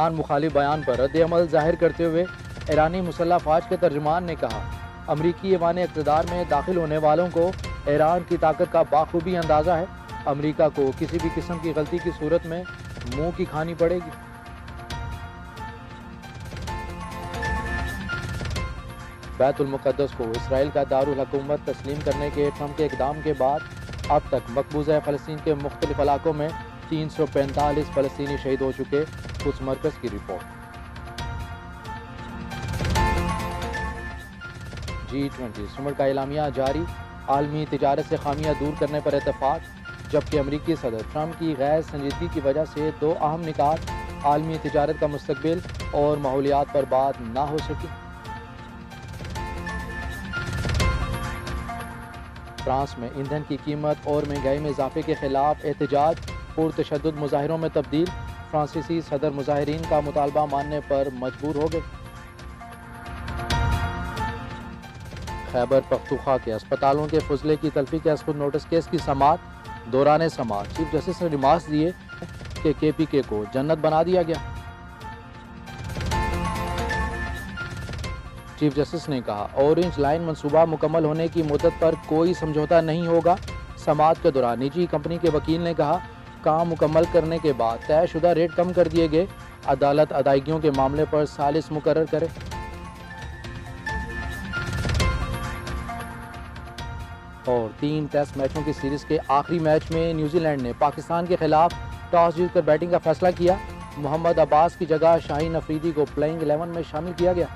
ایران مخالف بیان پر رد عمل ظاہر کرتے ہوئے ایرانی مسلح افواج کے ترجمان نے کہا امریکی ایوان اقتدار میں داخل ہونے والوں کو ایران کی طاقت کا بخوبی اندازہ ہے، امریکہ کو کسی بھی قسم کی غلطی کی صورت میں منہ کی کھانی پڑے گی۔ بیت المقدس کو اسرائیل کا دارالحکومت تسلیم کرنے کے ٹرمپ کے اقدام کے بعد اب تک مقبوضہ فلسطین کے مختلف علاقوں میں 345 فلسطینی شہید ہو چکے، قدس مرکز کی رپورٹ۔ G20 سمٹ کا اعلامیہ جاری، عالمی تجارت سے خامیاں دور کرنے پر اتفاق، جبکہ امریکی صدر ٹرمپ کی غیر سنجیدگی کی وجہ سے دو اہم نکات عالمی تجارت کا مستقبل اور ماحولیات پر بات نہ ہو سکی۔ فرانس میں ایندھن کی قیمت اور مہنگائی میں اضافے کے خلاف احتجاج پرتشدد مظاہروں میں تبدیل، فرانسیسی صدر مظاہرین کا مطالبہ ماننے پر مجبور ہو گئے۔ خیبر پختونخوا کے اسپتالوں کے فضلے کی تلفی کے از خود نوٹس کیس کی سماعت، دوران سماعت چیف جسٹس نے ریمارکس دیے کہ KPK کو جنت بنا دیا گیا۔ چیف جسٹس نے کہا اورنج لائن منصوبہ مکمل ہونے کی مدت پر کوئی سمجھوتہ نہیں ہوگا۔ سماعت کے دوران نجی کمپنی کے وکیل نے کہا کام مکمل کرنے کے بعد طے شدہ ریٹ کم کر دیے گئے، عدالت ادائیگیوں کے معاملے پر ثالث مقرر کرے۔ اور 3 ٹیسٹ میچوں کی سیریز کے آخری میچ میں نیوزی لینڈ نے پاکستان کے خلاف ٹاس جیت کر بیٹنگ کا فیصلہ کیا، محمد عباس کی جگہ شاہین افریدی کو پلئنگ 11 میں شامل کیا گیا۔